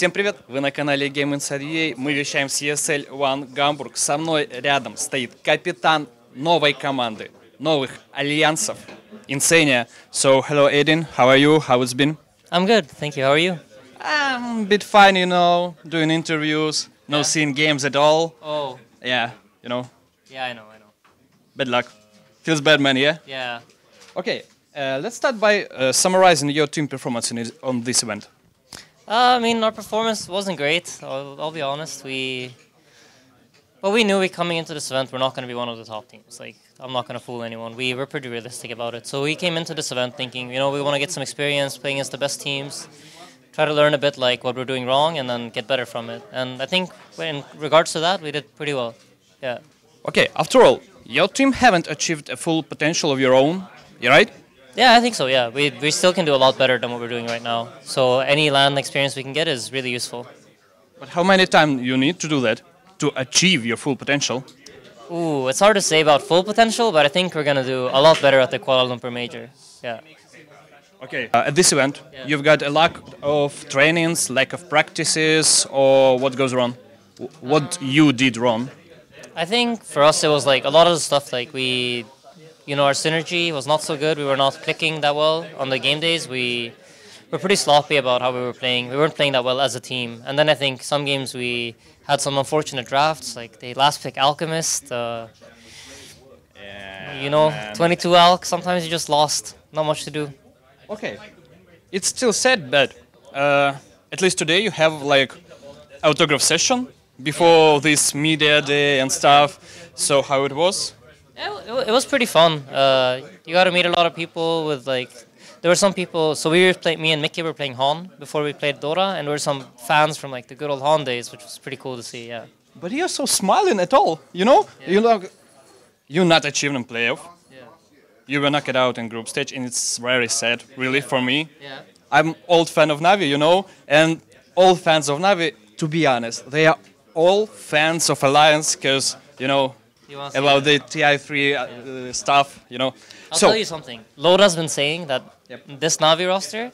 Всем привет! Вы на канале InsaINia. Мы вещаем с ESL One Hamburg. Со мной рядом стоит капитан новой команды, новых альянсов, InsaINia. So, hello Aiden, how are you? How it's been? I'm good, thank you. How are you? I'm a bit fine, you know, doing interviews, no seeing games at all. Oh. Yeah, you know. Yeah, I know. Bad luck. Feels bad, man, yeah? Yeah. Okay, let's start by summarizing your team performance on this event. I mean, our performance wasn't great. I'll be honest. We knew coming into this event, we're not going to be one of the top teams. Like, I'm not going to fool anyone. We were pretty realistic about it. So we came into this event thinking, you know, we want to get some experience playing against the best teams, try to learn a bit like what we're doing wrong, and then get better from it. And I think in regards to that, we did pretty well. Yeah. Okay, after all, your team haven't achieved a full potential of your own, you right? Yeah, I think so, yeah. We still can do a lot better than what we're doing right now. So any land experience we can get is really useful. But how many times you need to do that to achieve your full potential? Ooh, it's hard to say about full potential, but I think we're going to do a lot better at the Kuala Lumpur Major. Yeah. Okay. At this event, you've got a lack of trainings, lack of practices, or what goes wrong? What you did wrong? I think for us it was like a lot of the stuff like our synergy was not so good. We were not clicking that well on the game days. We were pretty sloppy about how we were playing. We weren't playing that well as a team. And then I think some games we had some unfortunate drafts, like they last pick Alchemist. 22 Alch. Sometimes you just lost. Not much to do. Okay. It's still sad, but at least today you have like autograph session before this media day and stuff. So how it was? Yeah, it was pretty fun. You got to meet a lot of people with like. There were some people. So me and Mickey were playing Han before we played Dota, and there were some fans from like the good old Han days, which was pretty cool to see. Yeah. But you're so smiling at all, you know? Yeah. You're not achieving playoff. Yeah. You were knocked out in group stage, and it's very sad, really, for me. Yeah. I'm old fan of Navi, you know, and all fans of Navi, to be honest, they are all fans of Alliance, because, you know, about the TI3 stuff, you know. I'll tell you something. Loda's been saying that this Navi roster,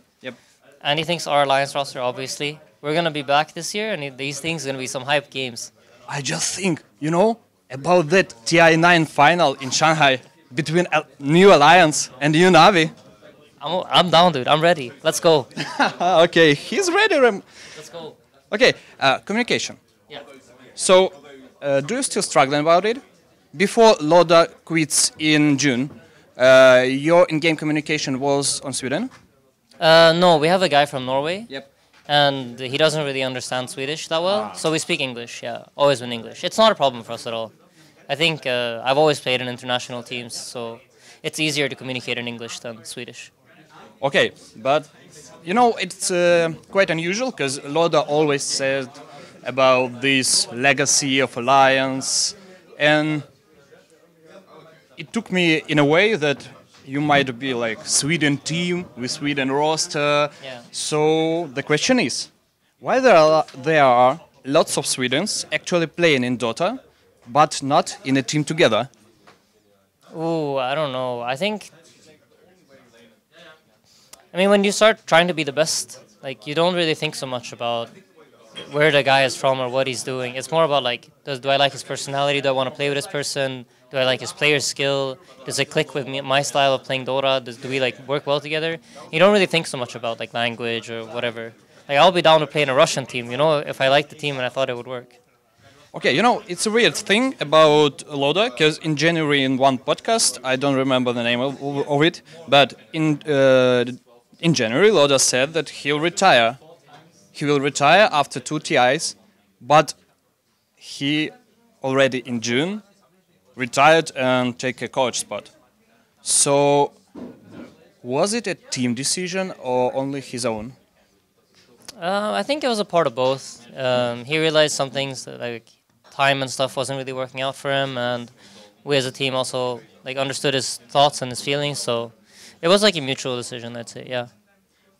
and he thinks our Alliance roster, obviously, we're going to be back this year, and these things are going to be some hype games. I just think, you know, about that TI9 final in Shanghai between New Alliance and New Navi. I'm down, dude. I'm ready. Let's go. Okay, he's ready. Let's go. Okay, communication. Yeah. So, do you still struggling about it? Before Loda quits in June, your in-game communication was on Sweden? No, we have a guy from Norway. Yep. And he doesn't really understand Swedish that well, so we speak English, always in English. It's not a problem for us at all. I think I've always played in international teams, so it's easier to communicate in English than Swedish. Okay, but, you know, it's quite unusual, because Loda always said about this legacy of Alliance, and it took me in a way that you might be like Sweden team with Sweden roster. Yeah. So the question is, why there are lots of Swedes actually playing in Dota, but not in a team together? Ooh, I don't know. I mean, when you start trying to be the best, like you don't really think so much about where the guy is from or what he's doing. It's more about like, do I like his personality? Do I want to play with this person? Do I like his player skill? Does it click with my style of playing Dota? Do we like work well together? You don't really think so much about like language or whatever. Like I'll be down to play in a Russian team, you know, if I like the team and I thought it would work. Okay, you know, it's a weird thing about Loda, because in January in one podcast, I don't remember the name of it, but in January Loda said that he'll retire. He will retire after 2 TIs, but he already in June retired and take a coach spot. So, was it a team decision or only his own? I think it was a part of both. He realized some things like time and stuff wasn't really working out for him, and we as a team also like understood his thoughts and his feelings. So, it was like a mutual decision, I'd say. Yeah.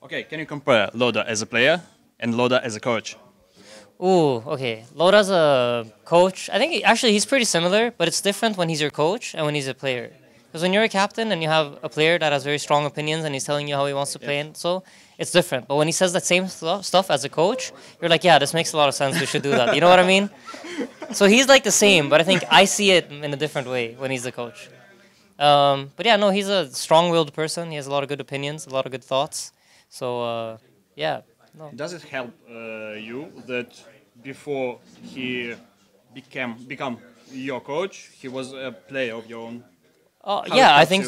Okay, can you compare Loda as a player and Loda as a coach? Ooh, okay. Loda's a coach. I think actually he's pretty similar, but it's different when he's your coach and when he's a player. Because when you're a captain and you have a player that has very strong opinions and he's telling you how he wants to play, and so it's different. But when he says that same stuff as a coach, you're like, yeah, this makes a lot of sense. We should do that. You know what I mean? So he's like the same, but I think I see it in a different way when he's the coach. But yeah, no, he's a strong-willed person. He has a lot of good opinions, a lot of good thoughts. So yeah. No. Does it help you that before he become your coach, he was a player of your own? Yeah, I think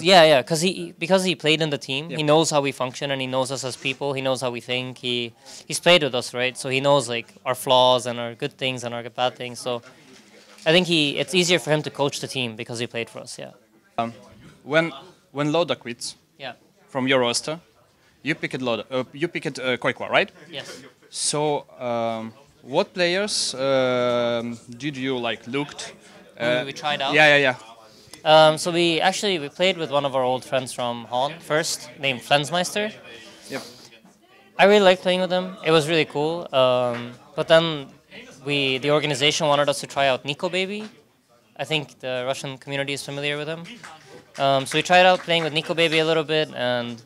because he played in the team, he knows how we function and he knows us as people. He knows how we think. He's played with us, right? So he knows like our flaws and our good things and our bad things. So I think it's easier for him to coach the team because he played for us. Yeah. When Loda quits from your roster, you picked Loda. You picked Koikwa, right? Yes. So what players did you like looked? We tried out. Yeah. So we played with one of our old friends from Holland first, named Flensmeister. Yep. I really liked playing with him. It was really cool. But then the organization wanted us to try out Nico Baby. I think the Russian community is familiar with him. So we tried out playing with Nico Baby a little bit, and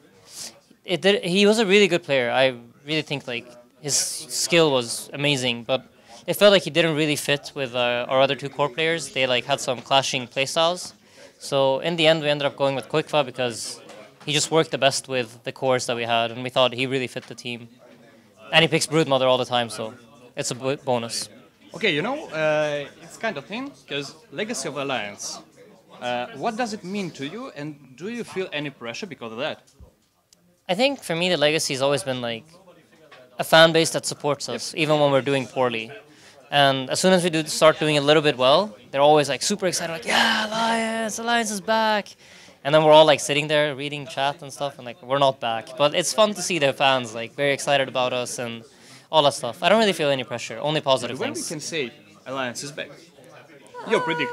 he was a really good player. I really think like his skill was amazing, but it felt like he didn't really fit with our other two core players. They like had some clashing playstyles. So in the end, we ended up going with Koikva because he just worked the best with the cores that we had, and we thought he really fit the team. And he picks Broodmother all the time, so it's a bonus. Okay, it's kind of thing, because Legacy of Alliance, what does it mean to you, and do you feel any pressure because of that? I think for me, the Legacy has always been like a fan base that supports us, even when we're doing poorly. And as soon as we start doing a little bit well, they're always like super excited, like, yeah, Alliance is back. And then we're all like sitting there reading chat and stuff, and like we're not back. But it's fun to see the fans like very excited about us and all that stuff. I don't really feel any pressure, only positive When things. we can say Alliance is back? You predict.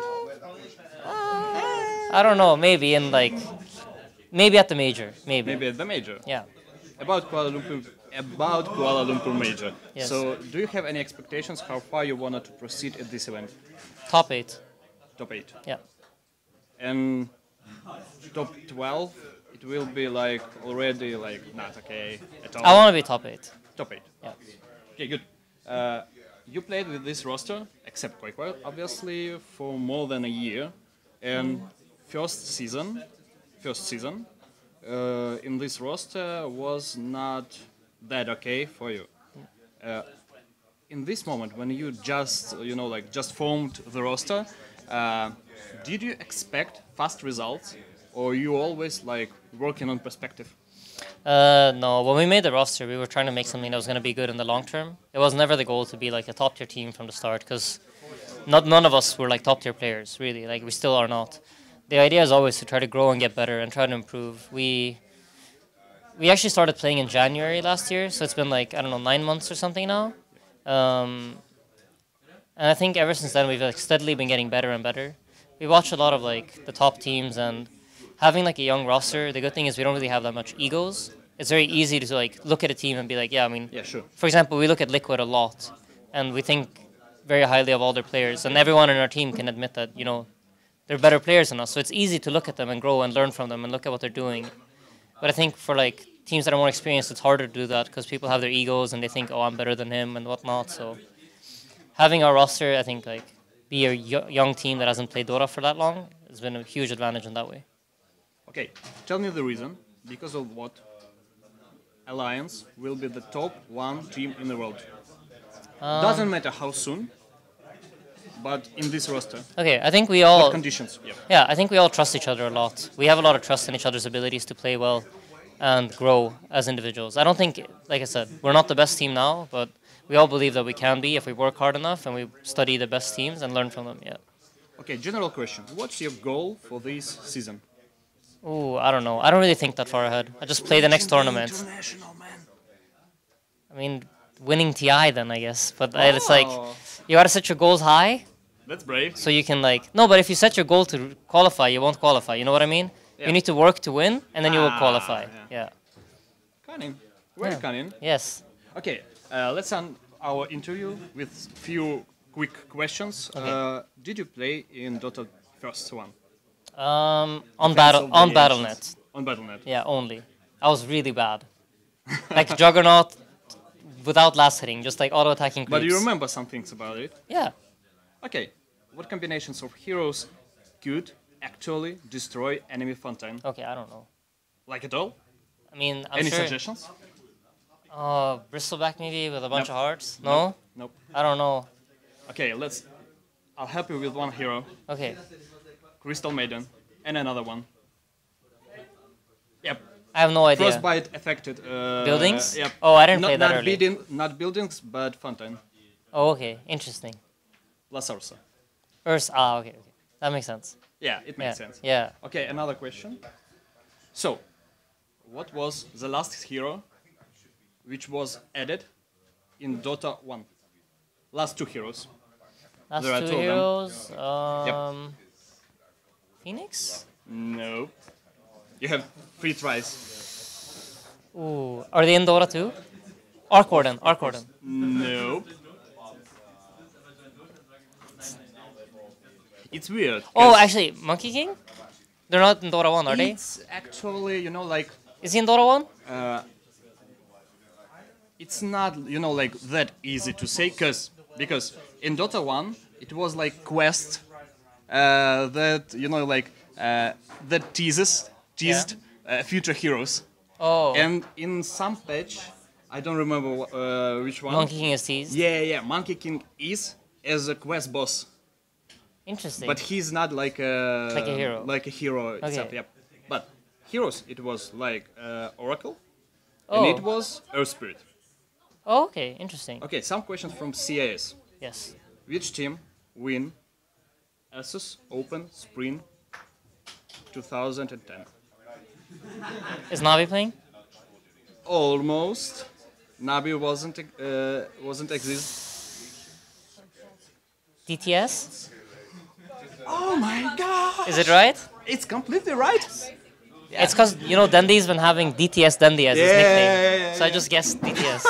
I don't know, maybe at the major, maybe. Maybe at the major. Yeah. About Kuala Lumpur major. Yes. So do you have any expectations how far you wanted to proceed at this event? Top 8. Top 8. Yeah. And top 12, it will be like already like not okay at all. I want to be top 8. Top 8. Yeah. Okay, good. You played with this roster, except Koikwa, obviously, for more than a year. And first season in this roster was not that okay for you. In this moment, when you just formed the roster, did you expect fast results, or you always like working on perspective? No, when we made the roster, we were trying to make something that was going to be good in the long term. It was never the goal to be like a top tier team from the start, because none of us were like top tier players, really. Like we still are not. The idea is always to try to grow and get better and try to improve. We actually started playing in January last year, so it's been like, I don't know, 9 months or something now. And I think ever since then we've like steadily been getting better and better. We watch a lot of like the top teams, and having like a young roster, the good thing is we don't really have that much egos. It's very easy to like look at a team and be like, yeah, sure. For example, we look at Liquid a lot, and we think very highly of all their players, and everyone in our team can admit that, they're better players than us. So it's easy to look at them and grow and learn from them and look at what they're doing. But I think for like teams that are more experienced, it's harder to do that because people have their egos and they think, oh, I'm better than him and whatnot. So having our roster, I think, like be a young team that hasn't played Dota for that long has been a huge advantage in that way. Okay, tell me the reason, because of what Alliance will be the top 1 team in the world. Doesn't matter how soon, but in this roster. Okay, I think we all... What conditions? Yeah, I think we all trust each other a lot. We have a lot of trust in each other's abilities to play well and grow as individuals. I don't think, like I said, we're not the best team now, but we all believe that we can be if we work hard enough and we study the best teams and learn from them, yeah. Okay, general question. What's your goal for this season? Ooh, I don't know. I don't really think that far ahead. I just play the next tournament. International, man. I mean, winning TI then, I guess. But it's like, you gotta set your goals high. That's brave. So you can like, no, but if you set your goal to qualify, you won't qualify. You know what I mean? Yeah. You need to work to win, and then you will qualify. Yeah. Cunning. Very cunning. Yes. Okay, let's end our interview with few quick questions. Okay. Did you play in Dota first one? On Defensive on variations. BattleNet. On BattleNet. Yeah, only. I was really bad. Like Juggernaut without last hitting, just like auto attacking creeps. But you remember some things about it. Yeah. Okay, what combinations of heroes could actually destroy enemy fountain? Okay, I don't know. Like at all? I mean, I'm Any sure. suggestions? Bristleback maybe with a bunch Nope. of hearts. No? Nope. I don't know. Okay, I'll help you with one hero, Okay. Crystal Maiden, and another one. Yep. I have no idea. Frostbite affected. Buildings? Yep. Oh, I didn't play that not early. not buildings, but fountain. Oh, okay. Interesting. Plus Ursa. Okay. That makes sense. Yeah, it Yeah. makes sense. Yeah. Okay, another question. So, what was the last hero which was added in Dota 1? Last two heroes. Last There are two two of them. heroes. Yep. Phoenix? No. You have 3 tries. Ooh. Are they in Dota 2? Arc Warden. No. It's weird. Oh, 'cause actually, Monkey King? They're not in Dota 1, are they? it's actually, like, Is he in Dota 1? it's not, like that easy to say, because in Dota 1, it was like quest that, that teased future heroes. Oh. And in some patch, I don't remember which one. Monkey King is teased. Yeah, Monkey King is as a quest boss, Interesting. but he's not like a hero. Like a hero itself. Yep. But heroes, it was like Oracle, and it was Earth Spirit. Oh, okay. Interesting. Okay, some questions from CIS. Yes. Which team win Asus Open Spring 2010? Is Navi playing? Almost. Nabi wasn't exist. DTS? Oh my god! Is it right? It's completely right. It's because, Dundee's been having DTS Dundee as his nickname. Yeah, So I just guessed DTS.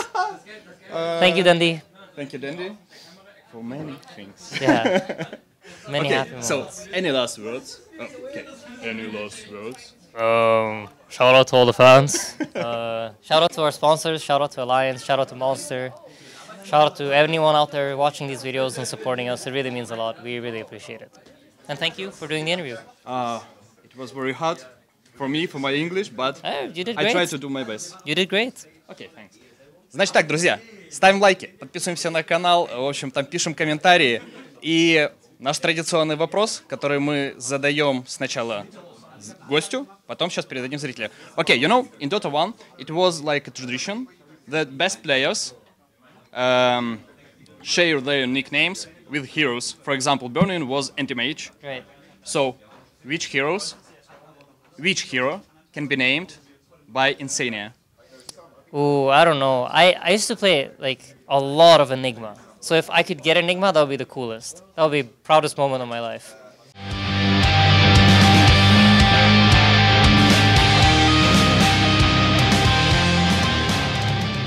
Thank you, Dundee. Thank you, Dandy, for many things. Yeah. Many happy Okay, moments. so any last words? Oh, okay. Any last words? Shout out to all the fans. Shout out to our sponsors. Shout out to Alliance. Shout out to Monster. Shout out to anyone out there watching these videos and supporting us. It really means a lot. We really appreciate it. And thank you for doing the interview. It was very hard for me, for my English, but You did I great. tried to do my best. You did great. Okay, thanks. Значит так, друзья, ставим лайки, подписываемся на канал, в общем, там пишем комментарии. И наш традиционный вопрос, который мы задаем сначала гостю, потом сейчас передадим зрителю. Okay, in Dota 1, it was like a tradition that best players share their nicknames with heroes. For example, Burning was anti-mage. Right. So, which hero can be named by InsaINia? Ooh, I don't know. I used to play like a lot of Enigma. So if I could get Enigma, that would be the coolest. That would be proudest moment of my life.